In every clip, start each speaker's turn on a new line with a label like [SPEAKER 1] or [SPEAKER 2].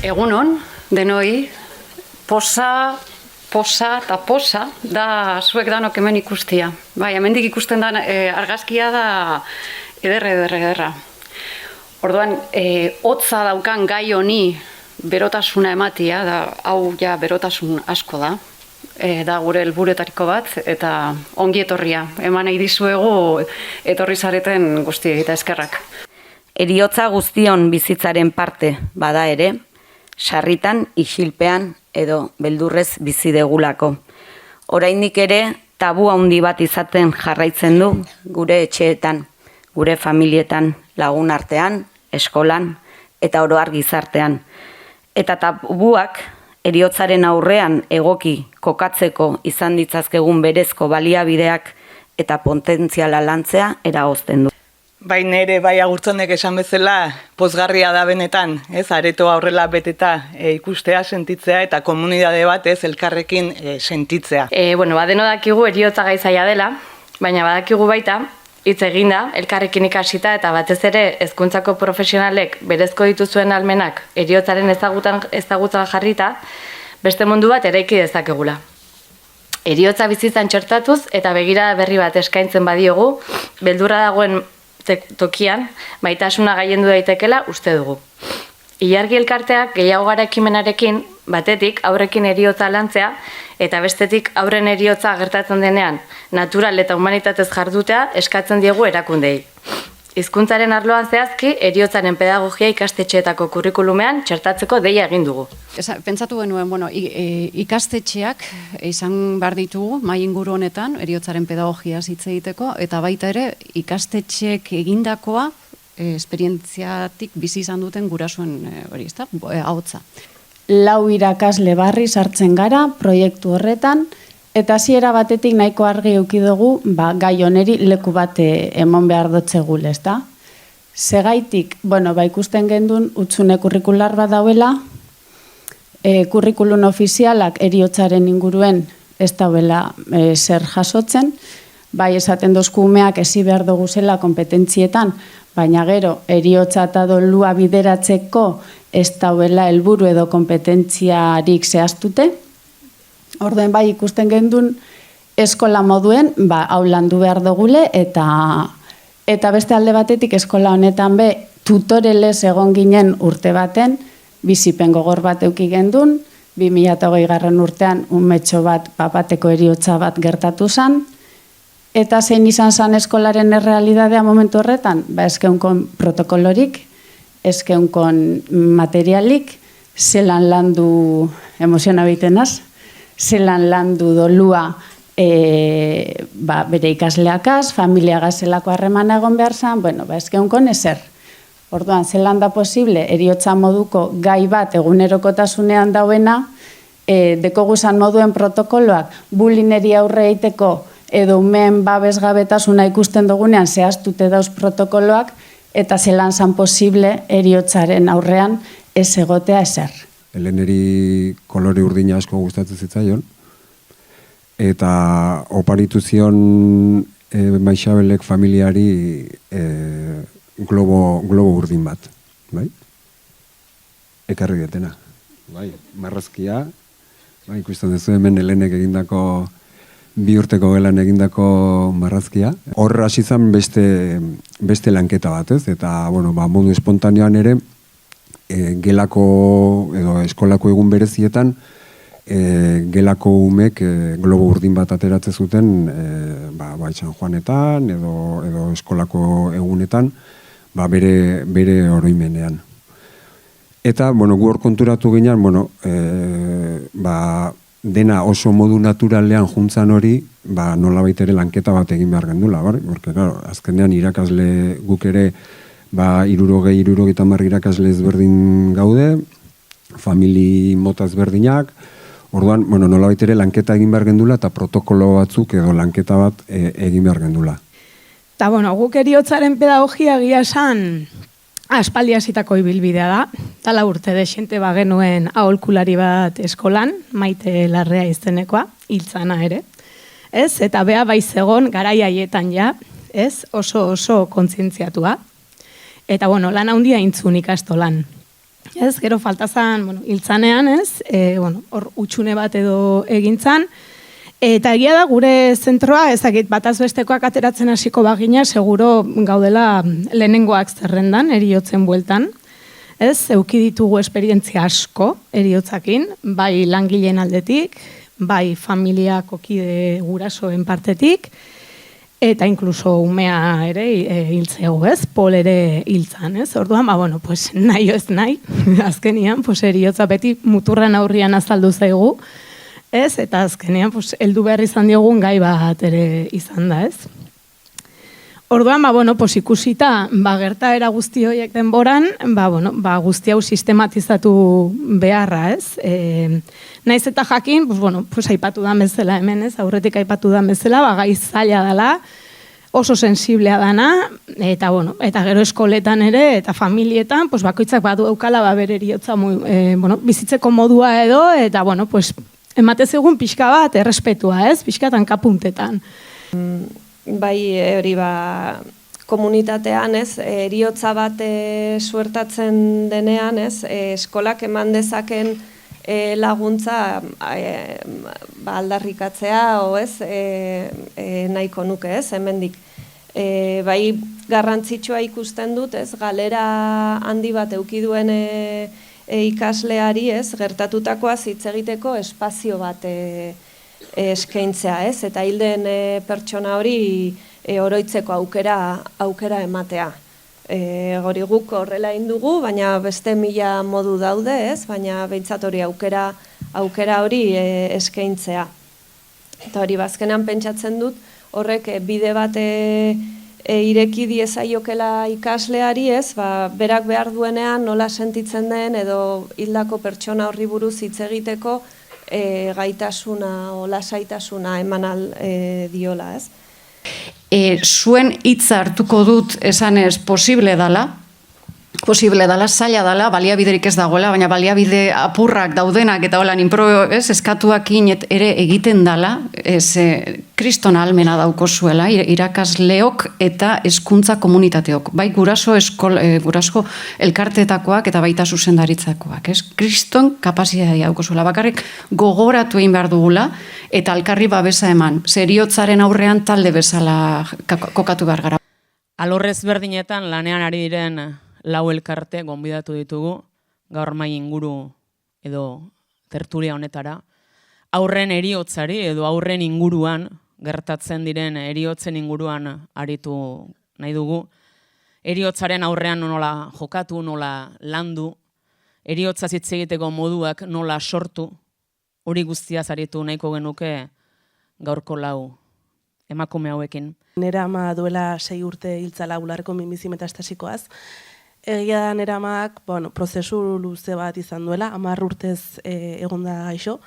[SPEAKER 1] Egunon, denoi, posa eta posa da zuek danok hemen ikustia. Bai, hemendik ikusten da argazkia da ederra. Orduan, hotza daukan gai honi berotasuna ematia, da hau ja berotasun asko da. Da gure helburuetariko bat, eta ongi etorria. Eman nahi dizuegu etorri zareten guztiei eta eskerrak.
[SPEAKER 2] Heriotza guztion bizitzaren parte bada ere, sarritan, isilpean edo beldurrez bizi degulako. Oraindik ere tabu handi bat izaten jarraitzen du gure etxeetan, gure familietan, lagun artean, eskolan eta oro har gizartean. Eta tabuak heriotzaren aurrean egoki kokatzeko izan ditzazkegun berezko baliabideak eta potentziala lantzea eragozten du.
[SPEAKER 3] Baina ere, bai agurtzonek esan bezala, pozgarria da benetan, aretoa horrela beteta ikustea, sentitzea eta komunidade bat elkarrekin sentitzea.
[SPEAKER 4] Deno dakigu heriotza gai zaila dela, baina badakigu baita, hitz eginda, elkarrekin ikasita eta batez ere hezkuntzako profesionalek berezko dituzuen almenak heriotzaren ezagutzan jarrita, beste mundu bat eraiki dezakegula. Heriotza bizitzan txertatuz eta begirada berri bat eskaintzen badiogu, beldurra dagoen tokian, maitasuna gailendu daitekela uste dugu. Ilargi elkarteak gehiago gara ekimenarekin, batetik aurrekin heriotza lantzea, eta bestetik aurren heriotza gertatzen denean, natural eta humanitatez jardutea eskatzen diegu erakundei. Hizkuntzaren arloan zehazki, heriotzaren pedagogia ikastetxeetako kurrikulumean txertatzeko deia egin dugu.
[SPEAKER 5] Pentsatu genuen, ikastetxeak izan behar ditugu, mai inguru honetan, heriotzaren pedagogia hitz egiteko, eta baita ere, ikastetxeek egindakoa, esperientziatik bizi izan duten gurasoen hori, ahotsa.
[SPEAKER 6] 4 irakasle barri sartzen gara, proiektu horretan, eta hasiera batetik nahiko argi eduki dugu, gai honeri leku bat emon behar dotzegul, ezta? Segaitik, ikusten gendun, utzune kurrikular bat dauela, kurrikulun ofizialak heriotzaren inguruen ez dauela zer jasotzen, bai esaten dozku umeak ezi behar dugu zela kompetentzietan, baina gero heriotza eta dolua bideratzeko ez dauela helburu edo kompetentziarik zehaztute. Orduen bai ikusten gendun eskola moduen, hau landu behar dugule, eta beste alde batetik eskola honetan tutorelez egon ginen urte baten, bizipen gogor bat euki gendun, 2008 urtean umetxo bat bateko heriotza bat gertatu zan, eta zein izan zan eskolaren errealidadea momentu horretan, ezkeunkon protokolorik, ezkeunkon materialik, zelan landu emozioa bitenaz, zelan landu dolua bere ikasleakaz, familiagaz zelako harremana egon behar zan, ezkeunkon ezer. Orduan, zelan da posible, heriotza moduko gai bat egunerokotasunean dauena, dekoguzan moduen protokoloak bulineri aurre eiteko edo umeen babesgabetasuna ikusten dugunean zehaztute dauz protokoloak, eta zelan zan posible heriotzaren aurrean ez egotea ezer.
[SPEAKER 7] Heleneri kolore urdina asko gustatzen zitzaion, eta oparitu zion Maixabelek familiari globo urdin bat, bai? Ekarri detena, bai, marrazkia, bai, ikusten duzu hemen Helenek egindako 2 urteko gelan egindako marrazkia. Hor hasi zen beste lanketa bat, ez? Eta, modu espontanean ere, gelako edo eskolako egun berezietan gelako umek globo urdin bat ateratzen zuten San Juanetan edo eskolako egunetan bere oroimenean. Eta, gu hor konturatu ginen, dena oso modu naturalean juntzan hori, nolabait ere lanketa bat egin behar gendula, azkenean irakasle guk ere 60-70 irakasle ezberdin gaude, famili mota ezberdinak, orduan, nolabait ere lanketa egin behar gendula eta protokolo batzuk edo lanketa bat egin behar gendula.
[SPEAKER 8] Eta, guk heriotzaren pedagogia gila esan aspaldi hasitako ibilbidea da. Tala urte desente genuen aholkulari bat eskolan, Maite Larrea izenekoa, hiltzana ere. Eta bea baizegon garai haietan oso kontzientziatua. Eta, lan handia intzun ikastolan. Ez, gero faltazan, hiltzanean, ez, hor utxune bat edo egintzan, eta egia da gure zentroa, ezagit bataz bestekoak ateratzen hasiko bagina, seguro gaudela lehenengoak zerrendan, eriotzen bueltan. Ez, euki ditugu esperientzia asko eriotzakin, bai langileen aldetik, bai familiako kide gurasoen partetik, eta inkluso umea ere hiltzego, ez, Pol ere hiltzan, ez. Orduan, pues nahi ez nahi, azkenian, pues eriotza beti muturran aurrian azaldu zaigu, ez, eta azkenean, heldu behar izan diogun gai bat ere izan da, ez. Orduan, pues ikusita, gertaera guzti horiek denboran, guzti hau sistematizatu beharra, ez. Naiz eta jakin, pues aipatu da bezala hemen, ez, aurretik aipatu da bezala, gai zaila dela, oso sensiblea dana, eta gero eskoletan ere, eta familietan, pues bakoitzak badu eukala bere eriotza bizitzeko modua edo, eta pues ematez egun pixka bat errespetua, ez? Pixkatan kapuntetan.
[SPEAKER 9] Bai, hori komunitatean, ez? Eriotza bat suertatzen denean, ez? Eskolak eman dezaken laguntza aldarrikatzea, ez? Nahiko nuke, ez? Hemendik. Bai, garrantzitsua ikusten dut, ez? Galera handi bat eduki duen ikasleari, ez, gertatutakoa hitz egiteko espazio bat eskaintzea, ez, eta hilden pertsona hori oroitzeko aukera ematea. Hori guk horrela indugu, baina beste 1000 modu daude, ez, baina behintzat hori aukera hori eskaintzea. Eta hori bazkenean pentsatzen dut, horrek bide bat ireki diezaiokela ikasleari, ez, berak behar duenean nola sentitzen den edo hildako pertsona horri buruz hitz egiteko gaitasuna o lasaitasuna eman diola, ez.
[SPEAKER 1] Zuen hitza hartuko dut esanez posible dala, zaila dala, baliabiderik ez dagoela, baina baliabide apurrak daudenak eta holan eskatuakin ere egiten dala, kriston ahalmena dauko zuela, irakasleok eta hezkuntza komunitateok, bai guraso elkartetakoak eta baita zuzendaritzakoak, kriston kapazitatea dauko zuela, bakarrik gogoratu egin behar dugula eta alkarri babesa eman, seriotzaren aurrean talde bezala kokatu behar gara.
[SPEAKER 10] Alorrez berdinetan lanean ari diren 4 elkarte gonbidatu ditugu, gaur mai inguru edo tertulia honetara, aurren eriotzari edo aurren inguruan, gertatzen diren eriotzen inguruan aritu nahi dugu, eriotzaren aurrean nola jokatu, nola landu, eriotza hitz egiteko moduak nola sortu, hori guztiaz aritu nahiko genuke gaurko 4 emakume hauekin.
[SPEAKER 11] Nera ama duela 6 urte hiltzala ularreko minbizi metastasikoaz. Egia da nera amak, prozesu luze bat izan duela, 10 urtez egonda gaixo.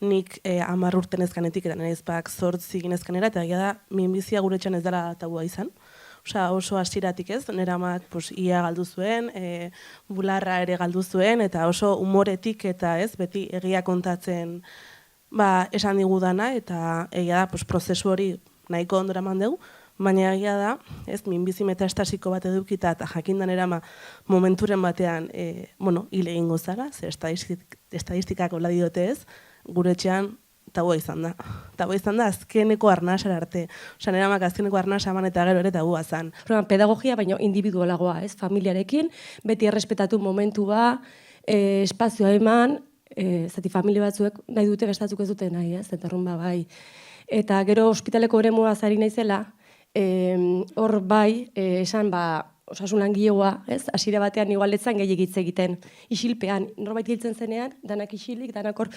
[SPEAKER 11] Nik 10 urte nezkanetik eta nire ezpak 8 ginezkanera, eta egia da minbizia gure etxan ez dela tabua izan. Oso hasieratik ez, nera amak ia galdu zuen, bularra ere galdu zuen, eta oso umoretik eta ez, beti egia kontatzen esan digudana, eta egia da prozesu hori nahiko ondora eman dugu, baina egia da, ez, minbizi metastasiko bat edukita eta jakindan erama momenturen batean, hile egingo zara, ze estadistikako hola diote ez, gure etxean tabua izan da. Tabua izan da azkeneko arnasara arte. Osa, neramak azkeneko arnasa eman eta gero ere tabua zan.
[SPEAKER 12] Pedagogia, baina individualagoa, ez, familiarekin, beti errespetatu momentua, espazioa eman, zati familia batzuek nahi dute bestatzuk ez dute nahi, ez, entorrun bai. Eta gero ospitaleko eremua zari naizela, hor bai, esan osasun langilegoa, ez? Hasiera batean igualetzan gehiagitz egiten, isilpean, norbait hiltzen zenean, danak isilik, danak hor,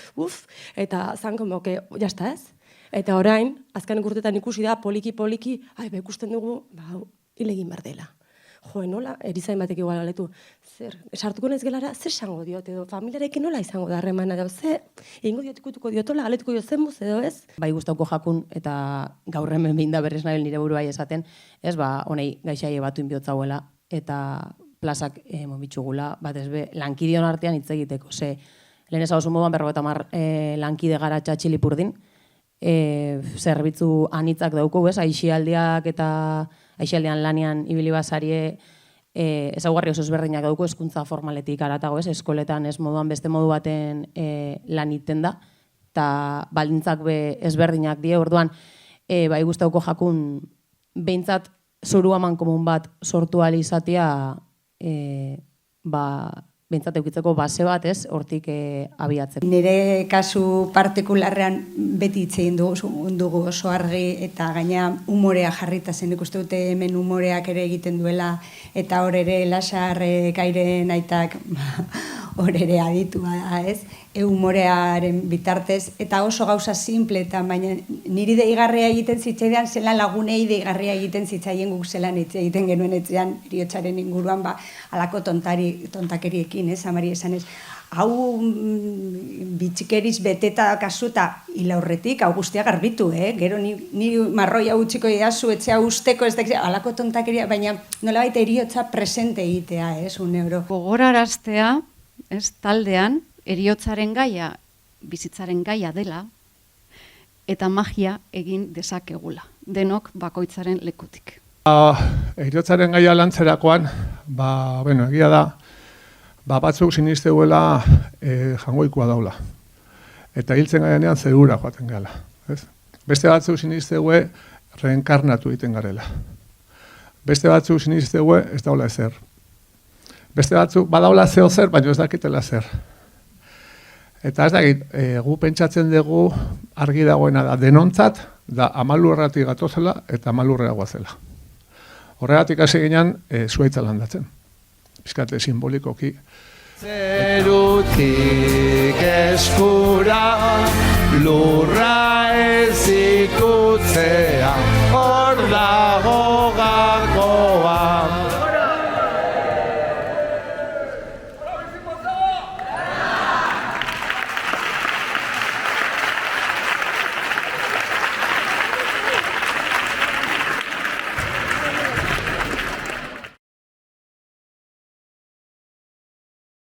[SPEAKER 12] eta zan komoke, jazta ez? Eta orain, azken urtetan ikusi da, poliki, ikusten dugu, hil egin behar dela. Nola, erizain batek igual aletu, sartuko naiz gelara, zer esango diot, edo familiarekin nola izango da harremana, edo egingo diotuko diotola, galetuko dio zenbuz, edo ez? Bai guztauko jakun, eta gaur hemen behin da berrez nabil nire buru bai esaten, ez honei gaixai batu inbiotzauela, eta plazak bitxugula, bat ez be, lankideon artean hitz egiteko, lehen ezagozu moduan 50 lankide gara txatxilipurdin, zerbitzu anitzak dauko, aixialdiak eta aixialdean lanean ibili basarie
[SPEAKER 13] ezaugarri oso ezberdinak dauko hezkuntza formaletik haratago, ez, eskoletan ez moduan beste modu baten lan iten da, eta baldintzak ezberdinak die, orduan, bai guztauko jakun, behintzat zoru aman komun bat sortu ahal izatea, behintzat eukitzeko base bat, ez, hortik abiatzen.
[SPEAKER 14] Nire kasu partikularrean beti hitz egin dugu oso argi eta gaina umorea jarrita zen, ikuste dute hemen umoreak ere egiten duela eta hor ere Lasar Gairen aitak hor ere aditua, ez? Umorearen bitartez, eta oso gauza simple, eta baina niri deigarria egiten zitzaidan, zelan lagunei deigarria egiten zitzaien guk zelan egiten genuen etzean, heriotzaren inguruan, alako tontakeriekin, ez, amari esan ez. Hau bitxikeriz beteta kasu eta hilaurretik, hau guztia garbitu, gero ni marroia utziko idazu, etxea usteko, ez da, alako tontakeria, baina nolabait heriotza presente egitea, ez, un euro.
[SPEAKER 5] Gogoraraztea, ez, taldean, heriotzaren gaia, bizitzaren gaia dela, eta magia egin dezakegula, denok bakoitzaren lekutik.
[SPEAKER 15] Heriotzaren gaia lantzerakoan, egia da, batzuk sinisteuela jangoikoa daula. Eta hiltzen gaianean zerura joaten gala. Beste batzuk sinisteue reenkarnatu egiten garela. Beste batzuk sinisteue ez daula ezer. Beste batzuk badaula zeo zer, baina ez dakitela zer. Eta ez dakit, gu pentsatzen dugu argi dagoena da denontzat, da amalurratik gatozela eta amalurrea guazela. Horregatik hasi ginean zuaitza landatzen. Bizkate simbolikoki.
[SPEAKER 16] Zerutik eskura lurra ez ikutzea